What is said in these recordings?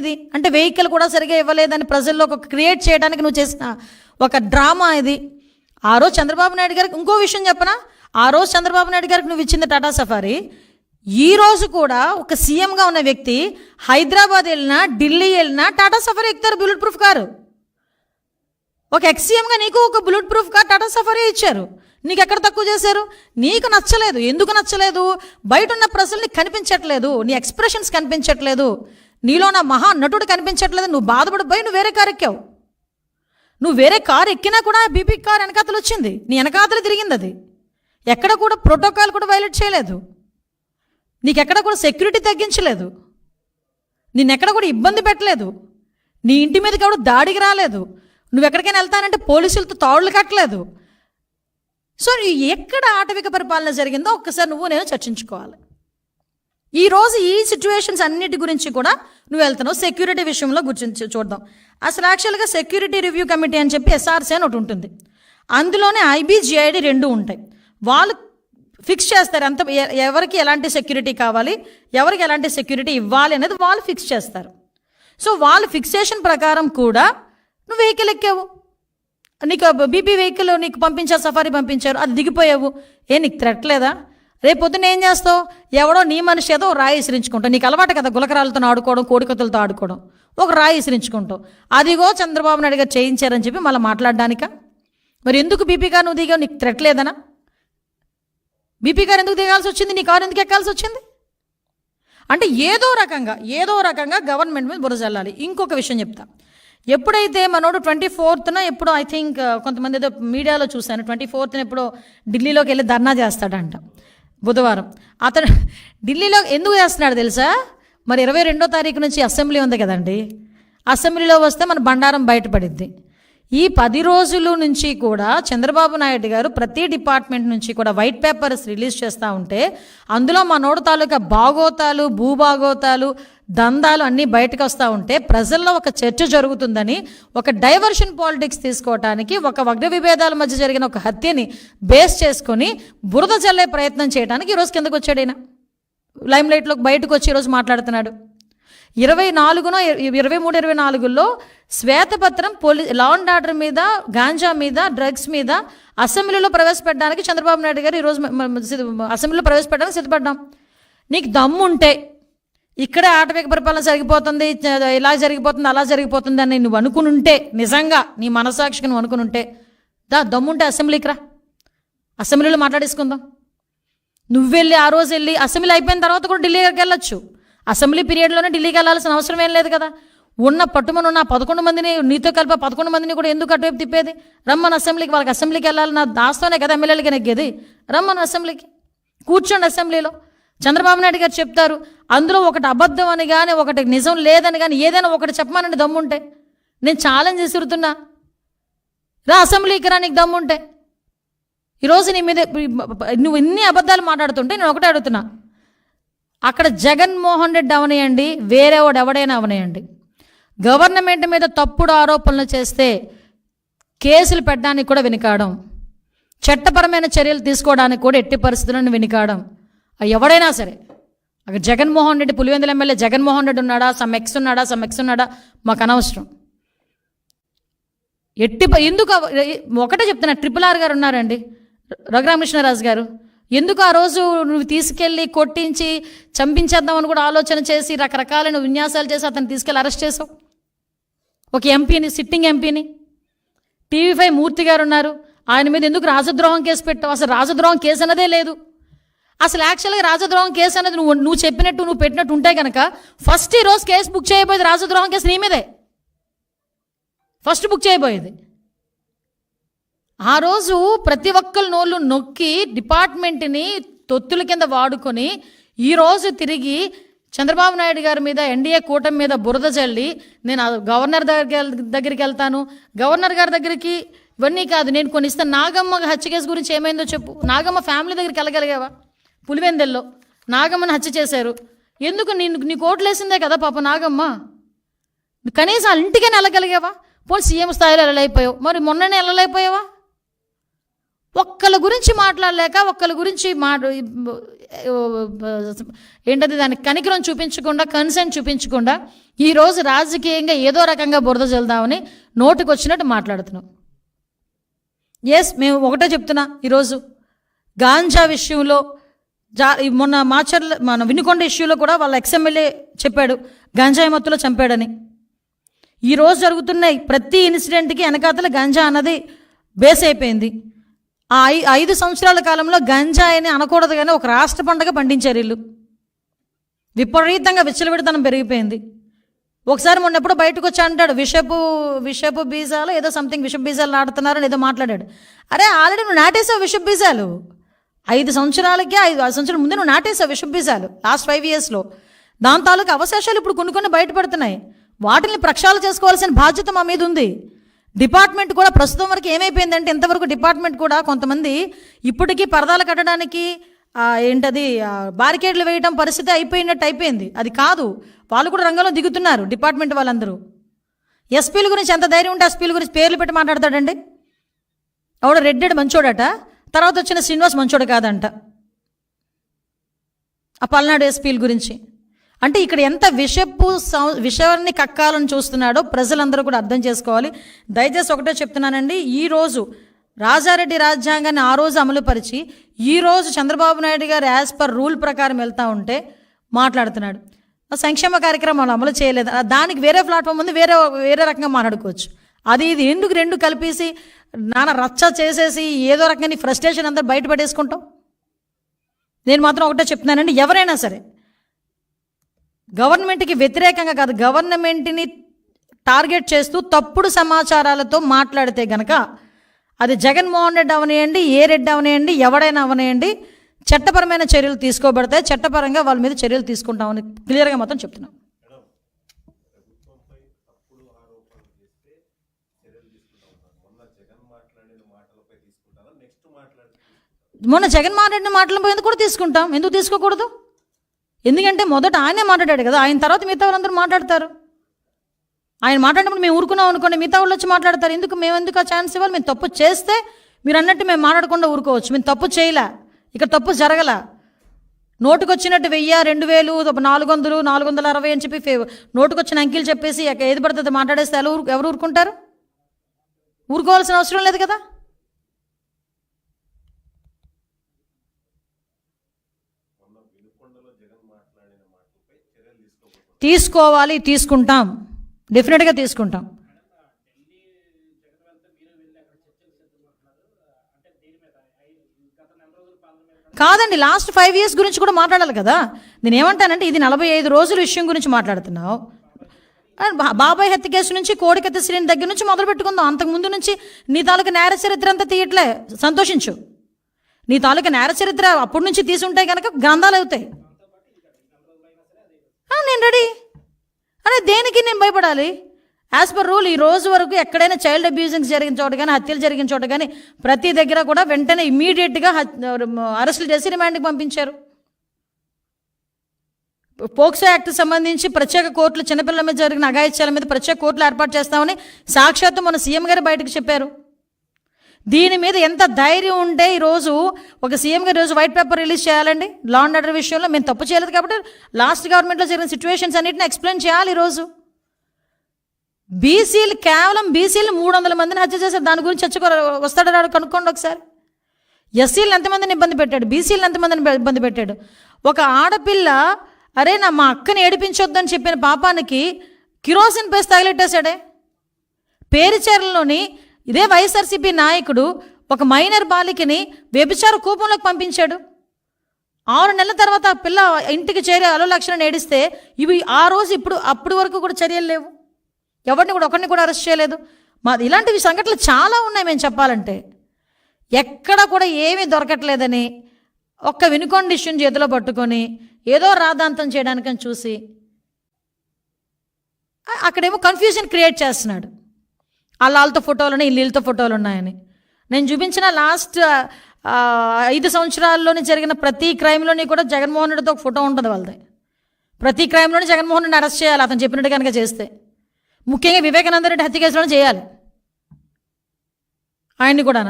ఇది అంటే వెహికల్ కూడా సరిగా ఇవ్వలేదని ప్రజల్లో ఒక క్రియేట్ చేయడానికి నువ్వు చేసిన ఒక డ్రామా ఇది. ఆ రోజు చంద్రబాబు నాయుడు గారికి ఇంకో విషయం చెప్పనా, ఆ రోజు చంద్రబాబు నాయుడు గారికి నువ్వు ఇచ్చింది టాటా సఫారీ, ఈ రోజు కూడా ఒక సీఎంగా ఉన్న వ్యక్తి హైదరాబాద్ వెళ్ళినా ఢిల్లీ వెళ్ళినా టాటా సఫారీ ఎక్కుతారు, బుల్లెట్ ప్రూఫ్ కారు. ఒక ఎక్స్ సీఎంగా నీకు ఒక bullet proof car Tata safari ఇచ్చారు. నీకు ఎక్కడ తక్కువ చేశారు? నీకు నచ్చలేదు. ఎందుకు నచ్చలేదు? బయట ఉన్న ప్రజల్ని కనిపించట్లేదు, నీ ఎక్స్ప్రెషన్స్ కనిపించట్లేదు, నీలో నా మహా నటుడు కనిపించట్లేదు. నువ్వు బాధపడిపోయి నువ్వు వేరే కారు ఎక్కావు. నువ్వు వేరే కారు ఎక్కినా కూడా బీపీ కారు వెనకాతలు వచ్చింది, నీ వెనకాతలు తిరిగింది. అది ఎక్కడ కూడా ప్రోటోకాల్ కూడా వైలేట్ చేయలేదు, నీకెక్కడ కూడా సెక్యూరిటీ తగ్గించలేదు, నిన్నెక్కడ కూడా ఇబ్బంది పెట్టలేదు, నీ ఇంటి మీదకి ఎవడు దాడికి రాలేదు, నువ్వు ఎక్కడికైనా వెళ్తానంటే పోలీసులతో తాడులు కట్టలేదు. సో ఎక్కడ ఆటవిక పరిపాలన జరిగిందో ఒక్కసారి నువ్వు నేను చర్చించుకోవాలి. ఈరోజు ఈ సిచ్యువేషన్స్ అన్నిటి గురించి కూడా నువ్వు వెళ్తున్నావు. సెక్యూరిటీ విషయంలో గురించి చూద్దాం. అసలు యాక్చువల్గా సెక్యూరిటీ రివ్యూ కమిటీ అని చెప్పి ఎస్ఆర్సీ అని ఒకటి ఉంటుంది, అందులోనే ఐబీజీఐడి రెండు ఉంటాయి. వాళ్ళు ఫిక్స్ చేస్తారు అంత ఎవరికి ఎలాంటి సెక్యూరిటీ కావాలి, ఎవరికి ఎలాంటి సెక్యూరిటీ ఇవ్వాలి అనేది వాళ్ళు ఫిక్స్ చేస్తారు. సో వాళ్ళు ఫిక్సేషన్ ప్రకారం కూడా నువ్వు వెహికల్ ఎక్కావు, నీకు బీపీ వెహికల్ నీకు పంపించారు, సఫారీ పంపించారు, అది దిగిపోయావు. నీకు థ్రెట్ లేదా? రేపు పొద్దున్న ఏం చేస్తావు? ఎవడో నీ మనిషి ఏదో రాయి విసిరించుకుంటావు. నీకు అలవాటు కదా గులకరాలతో ఆడుకోవడం, కోడికత్తులతో ఆడుకోవడం. ఒక రాయి విసిరించుకుంటావు, అదిగో చంద్రబాబు నాయుడు గారు చేయించారని చెప్పి మళ్ళీ మాట్లాడడానిక? మరి ఎందుకు బీపీ కారు నువ్వు దిగావు? నీకు థ్రెట్ లేదనా? బీపీ కారు ఎందుకు దిగాల్సి వచ్చింది? నీ కారు ఎందుకు ఎక్కాల్సి వచ్చింది? అంటే ఏదో రకంగా గవర్నమెంట్ మీద బురద చల్లాలి. ఇంకొక విషయం చెప్తా, ఎప్పుడైతే మనోడు 24th ఎప్పుడో ఐ థింక్ కొంతమంది ఏదో మీడియాలో చూశాను, 24th ఎప్పుడో ఢిల్లీలోకి వెళ్ళి ధర్నా చేస్తాడంట బుధవారం. అతను ఢిల్లీలో ఎందుకు చేస్తున్నాడు తెలుసా? మరి 22వ తారీఖు నుంచి అసెంబ్లీ ఉంది కదండి, అసెంబ్లీలో వస్తే మన బండారం బయటపడిద్ది. ఈ 10 రోజుల నుంచి కూడా చంద్రబాబు నాయుడు గారు ప్రతి డిపార్ట్మెంట్ నుంచి కూడా వైట్ పేపర్స్ రిలీజ్ చేస్తూ ఉంటే అందులో మనోడు తాలూకా భాగోతాలు, భూభాగోతాలు, దందాలు అన్నీ బయటకు వస్తూ ఉంటే ప్రజల్లో ఒక చర్చ జరుగుతుందని, ఒక డైవర్షన్ పాలిటిక్స్ తీసుకోవడానికి, ఒక వర్గ విభేదాల మధ్య జరిగిన ఒక హత్యని బేస్ చేసుకొని బురద చల్లే ప్రయత్నం చేయడానికి ఈరోజు కిందకు వచ్చాడు. ఆయన లైమ్ లైట్లోకి బయటకు వచ్చి ఈరోజు మాట్లాడుతున్నాడు. 23-24లో శ్వేతపత్రం లా అండ్ ఆర్డర్ మీద, గాంజా మీద, డ్రగ్స్ మీద అసెంబ్లీలో ప్రవేశపెట్టడానికి చంద్రబాబు నాయుడు గారు ఈరోజు అసెంబ్లీలో ప్రవేశపెట్టడానికి సిద్ధపడ్డాం. నీకు దమ్ముంటే ఇక్కడే ఆటవిక పరిపాలన జరిగిపోతుంది, ఇలా జరిగిపోతుంది, అలా జరిగిపోతుంది అని నువ్వు అనుకునుంటే, నిజంగా నీ మనసాక్షికి నువ్వు అనుకునుంటే దమ్ముంటే అసెంబ్లీకి రా, అసెంబ్లీలో మాట్లాడేసుకుందాం. నువ్వెళ్ళి ఆ రోజు వెళ్ళి అసెంబ్లీ అయిపోయిన తర్వాత కూడా ఢిల్లీకి వెళ్ళొచ్చు. అసెంబ్లీ పీరియడ్లోనే ఢిల్లీకి వెళ్ళాల్సిన అవసరం ఏం లేదు కదా. ఉన్న 11 మందిని నీతో కలిపి 11 మందిని కూడా ఎందుకు అటువైపు తిప్పేది? రమ్మని అసెంబ్లీకి, వాళ్ళకి అసెంబ్లీకి వెళ్ళాలి, నా దాస్తోనే కదా ఎమ్మెల్యేలకి నెగ్గేది. రమ్మని అసెంబ్లీకి కూర్చోండి. అసెంబ్లీలో చంద్రబాబు నాయుడు గారు చెప్తారు, అందులో ఒకటి అబద్ధం అని కానీ ఒకటి నిజం లేదని కానీ ఏదైనా ఒకటి చెప్పమానండి దమ్ముంటే. నేను ఛాలెంజ్ విసురుతున్నా, రా అసెంబ్లీకి రా నీకు దమ్ముంటే. ఈరోజు నీ మీద నువ్వు ఇన్ని అబద్ధాలు మాట్లాడుతుంటే నేను ఒకటే అడుగుతున్నా, అక్కడ జగన్మోహన్ రెడ్డి అవనేయండి, వేరేవాడు ఎవడైనా అవనేయండి, గవర్నమెంట్ మీద తప్పుడు ఆరోపణలు చేస్తే కేసులు పెట్టడానికి కూడా వెనుకాడం, చట్టపరమైన చర్యలు తీసుకోవడానికి కూడా ఎట్టి పరిస్థితులను వెనుకాడం. ఎవడైనా సరే, అక్కడ జగన్మోహన్ రెడ్డి, పులివెందుల ఎమ్మెల్యే జగన్మోహన్ రెడ్డి ఉన్నాడా, సమ్ ఎక్స్ ఉన్నాడా మాకు అనవసరం. ఎందుకు ఒకటే చెప్తున్నా, RRR గారు ఉన్నారండి, రఘురామకృష్ణరాజు గారు, ఎందుకు ఆ రోజు నువ్వు తీసుకెళ్ళి కొట్టించి చంపించేద్దామని కూడా ఆలోచన చేసి రకరకాలైన విన్యాసాలు చేసి అతను తీసుకెళ్ళి అరెస్ట్ చేసావు? ఒక ఎంపీని, సిట్టింగ్ ఎంపీని. TV5 మూర్తి గారు ఉన్నారు, ఆయన మీద ఎందుకు రాజద్రోహం కేసు పెట్టావు? అసలు రాజద్రోహం కేసు అన్నదే లేదు. అసలు యాక్చువల్గా రాజద్రోహం కేసు అనేది నువ్వు చెప్పినట్టు, నువ్వు పెట్టినట్టు ఉంటే కనుక ఫస్ట్ ఈరోజు కేసు బుక్ చేయబోయేది రాజద్రోహం కేసు నీ మీదే ఫస్ట్ బుక్ చేయబోయేది. ఆ రోజు ప్రతి ఒక్కరి నోళ్ళు నొక్కి డిపార్ట్మెంట్ని తొత్తుల కింద వాడుకొని ఈరోజు తిరిగి చంద్రబాబు నాయుడు గారి మీద, ఎన్డీఏ కూటమి మీద బురద చల్లి, నేను గవర్నర్ దగ్గరికి వెళ్తాను, గవర్నర్ గారి దగ్గరికి ఇవన్నీ కాదు నేను కొన్ని ఇస్తాను. నాగమ్మ హత్య కేసు గురించి ఏమైందో చెప్పు. నాగమ్మ ఫ్యామిలీ దగ్గరికి వెళ్ళగలిగావా? పులివెందెల్లో నాగమ్మని హత్య చేశారు, ఎందుకు? నీ కోట్లు వేసిందే కదా పాప నాగమ్మ, కనీసం వాళ్ళ ఇంటికైనా వెళ్ళగలిగావా? పోనీ సీఎం స్థాయిలో వెళ్ళలేకపోయావు, మరి మొన్ననే వెళ్ళలేకపోయావా? ఒక్కళ్ళ గురించి మాట్లాడలేక, ఒక్కళ్ళ గురించి ఏంటది దానికి కనికరం చూపించకుండా, కన్సెంట్ చూపించకుండా ఈరోజు రాజకీయంగా ఏదో రకంగా బురద చల్దామని నోటికి వచ్చినట్టు మాట్లాడుతున్నాం. మేము ఒకటే చెప్తున్నా, ఈరోజు గాంజా విషయంలో మొన్న మన వినుకొండ ఇష్యూలో కూడా వాళ్ళ ఎక్స్ఎమ్మెల్యే చెప్పాడు గాంజాయి మత్తులో చంపాడని. ఈరోజు జరుగుతున్న ప్రతి ఇన్సిడెంట్కి వెనకాతల గంజా అన్నది బేస్ అయిపోయింది. ఆ 5 సంవత్సరాల కాలంలో గంజాయిని అనకూడదు కానీ ఒక రాష్ట్ర పండుగ పండించారు వీళ్ళు. విపరీతంగా విచ్చలవిడితనం పెరిగిపోయింది. ఒకసారి మొన్న ఎప్పుడు బయటకు వచ్చి అంటాడు విషపు బీజాలు ఏదో సంథింగ్ విషపు బీజాలు నాటుతున్నారని ఏదో మాట్లాడాడు. అరే ఆల్రెడీ నువ్వు నాటేసావు విషపు బీజాలు. 5 సంవత్సరాలకే 5 సంవత్సరాల ముందే నువ్వు నాటేసావు విషపు బీజాలు లాస్ట్ 5 yearsలో. దాని తాలూకు అవశేషాలు ఇప్పుడు కొన్ని బయటపడుతున్నాయి. వాటిని ప్రక్షాళన చేసుకోవాల్సిన బాధ్యత మా మీద ఉంది. డిపార్ట్మెంట్ కూడా ప్రస్తుతం వరకు ఏమైపోయిందంటే, ఇంతవరకు డిపార్ట్మెంట్ కూడా కొంతమంది ఇప్పటికీ పరదాలు కట్టడానికి బారికేడ్లు వేయడం పరిస్థితి అయిపోయింది. అది కాదు, వాళ్ళు కూడా రంగంలో దిగుతున్నారు డిపార్ట్మెంట్ వాళ్ళందరూ. ఎస్పీల గురించి ఎంత ధైర్యం ఉంటే ఎస్పీల గురించి పేర్లు పెట్టి మాట్లాడతాడండి. ఆవిడ రెడ్డెడ్ మంచోడట, తర్వాత వచ్చిన శ్రీనివాస్ మంచోడు కాదంట ఆ పల్నాడు ఎస్పీల గురించి. అంటే ఇక్కడ ఎంత విషయాన్ని కక్కాలని చూస్తున్నాడో ప్రజలందరూ కూడా అర్థం చేసుకోవాలి. దయచేసి ఒకటే చెప్తున్నానండి, ఈరోజు రాజారెడ్డి రాజ్యాంగాన్ని ఆ రోజు అమలుపరిచి ఈరోజు చంద్రబాబు నాయుడు గారు యాజ్ పర్ రూల్ ప్రకారం వెళ్తూ ఉంటే మాట్లాడుతున్నాడు. సంక్షేమ కార్యక్రమాలు అమలు చేయలేదు, దానికి వేరే ప్లాట్ఫామ్ ఉంది, వేరే రకంగా మాట్లాడుకోవచ్చు. ఇది ఎందుకు రెండు కలిపేసి నాన్న రచ్చ చేసేసి ఏదో రకంగా ఫ్రస్ట్రేషన్ అందరూ బయటపడేసుకుంటాం. నేను మాత్రం ఒకటే చెప్తున్నానండి, ఎవరైనా సరే గవర్నమెంట్కి వ్యతిరేకంగా కాదు, గవర్నమెంట్ని టార్గెట్ చేస్తూ తప్పుడు సమాచారాలతో మాట్లాడితే గనక అది జగన్మోహన్ రెడ్డి అవనేయండి, ఏ రెడ్డి అవనేయండి, ఎవడైనా అవనేయండి, చట్టపరమైన చర్యలు తీసుకోబడతాయి. చట్టపరంగా వాళ్ళ మీద చర్యలు తీసుకుంటామని క్లియర్గా మొత్తం చెప్తున్నాం. మొన్న జగన్మోహన్ రెడ్డి మాటలపై కూడా తీసుకుంటాం. ఎందుకు తీసుకోకూడదు? ఎందుకంటే మొదట ఆయనే మాట్లాడాడు కదా, ఆయన తర్వాత మిగతా వాళ్ళందరూ మాట్లాడతారు. ఆయన మాట్లాడినప్పుడు మేము ఊరుకున్నాం అనుకోండి, మిగతా వాళ్ళు వచ్చి మాట్లాడతారు. మేము ఎందుకు ఆ ఛాన్స్ ఇవ్వాలి? మేము తప్పు చేస్తే మీరు అన్నట్టు మేము మాట్లాడకుండా ఊరుకోవచ్చు. మేము తప్పు చేయలే, ఇక్కడ తప్పు జరగల. నోటుకొచ్చినట్టు 1000, 2000, 400, 460 అని చెప్పి నోటుకొచ్చిన అంకెలు చెప్పేసి ఏది పడుతుంది మాట్లాడేస్తే ఎవరు ఊరుకుంటారు? ఊరుకోవాల్సిన అవసరం లేదు కదా. తీసుకోవాలి, తీసుకుంటాం, డెఫినెట్గా తీసుకుంటాం. కాదండి, లాస్ట్ 5 years గురించి కూడా మాట్లాడాలి కదా. నేను ఏమంటానంటే, ఇది 45 రోజుల విషయం గురించి మాట్లాడుతున్నావు. బాబాయ్ హత్య కేసు నుంచి కోడికత్తి శ్రీని దగ్గర నుంచి మొదలు పెట్టుకుందాం. అంతకుముందు నుంచి నీ తాలూకా నేర చరిత్ర అంతా తీయట్లే, సంతోషించు. నీ తాలూకా నేర చరిత్ర అప్పటి నుంచి తీసుంటే కనుక గ్రంథాలు అవుతాయి. నేను రెడీ అనే దేనికి నేను భయపడాలి? యాజ్ పర్ రూల్ ఈ రోజు వరకు ఎక్కడైనా చైల్డ్ అబ్యూజింగ్ జరిగిన చోట కానీ, హత్యలు జరిగిన చోట కానీ ప్రతి దగ్గర కూడా వెంటనే ఇమ్మీడియట్గా అరెస్టులు చేసి రిమాండ్కి పంపించారు. పోక్సో యాక్ట్ సంబంధించి ప్రత్యేక కోర్టులు చిన్నపిల్లల మీద జరిగిన అఘాయిత్యాల మీద ప్రత్యేక కోర్టులు ఏర్పాటు చేస్తామని సాక్షాత్తు మన సీఎం గారు బయటకు చెప్పారు. దీని మీద ఎంత ధైర్యం ఉంటే ఈరోజు ఒక సీఎం గారు రోజు వైట్ పేపర్ రిలీజ్ చేయాలండి లా అండ్ ఆర్డర్ విషయంలో. మేము తప్పు చేయలేదు కాబట్టి లాస్ట్ గవర్నమెంట్లో జరిగిన సిచ్యువేషన్స్ అన్నింటిని ఎక్స్ప్లెయిన్ చేయాలి. ఈరోజు కేవలం బీసీలు 300 మందిని హత్య చేశారు. దాని గురించి వస్తాడో రాడు కనుక్కోండి ఒకసారి. ఎస్సీలను ఎంతమందిని ఇబ్బంది పెట్టాడు, బీసీలను ఎంతమందిని ఇబ్బంది పెట్టాడు. ఒక ఆడపిల్ల అరే మా అక్కని ఏడిపించొద్దని చెప్పిన పాపానికి కిరోసిన్ పేసి తగిలెట్టేశాడే. పేరుచేరలోని ఇదే వైఎస్ఆర్సీపీ నాయకుడు ఒక మైనర్ బాలికని వ్యభిచార కూపంలోకి పంపించాడు. 6 నెలల తర్వాత ఆ పిల్ల ఇంటికి చేరి అలోలక్షణం ఏడిస్తే ఇవి ఆ రోజు అప్పుడు వరకు కూడా చర్యలు లేవు. ఒకరిని కూడా అరెస్ట్ చేయలేదు. ఇలాంటివి సంఘటనలు చాలా ఉన్నాయి. మేము చెప్పాలంటే ఎక్కడ కూడా ఏమీ దొరకట్లేదని ఒక్క వినుకొండ ఇష్యూని చేతిలో పట్టుకొని ఏదో రాద్ధాంతం చేయడానికని చూసి అక్కడేమో కన్ఫ్యూజన్ క్రియేట్ చేస్తున్నాడు. వాళ్ళతో ఫోటోలు ఉన్నాయి, వీళ్ళతో ఫోటోలు ఉన్నాయని. నేను చూపించిన లాస్ట్ 5 సంవత్సరాల్లోనే జరిగిన ప్రతి క్రైమ్లోని కూడా జగన్మోహన్ రెడ్డితో ఒక ఫోటో ఉంటుంది వాళ్ళది. ప్రతి క్రైమ్లోని జగన్మోహన్ రెడ్డిని అరెస్ట్ చేయాలి అతను చెప్పినట్టు కనుక చేస్తే. ముఖ్యంగా వివేకానంద రెడ్డి హత్య కేసులోనే చేయాలి ఆయన్ని కూడా.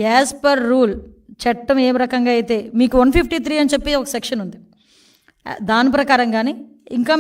యాజ్ పర్ రూల్ చట్టం ఏ రకంగా అయితే మీకు 153 అని చెప్పి ఒక సెక్షన్ ఉంది, దాని ప్రకారం కానీ ఇంకా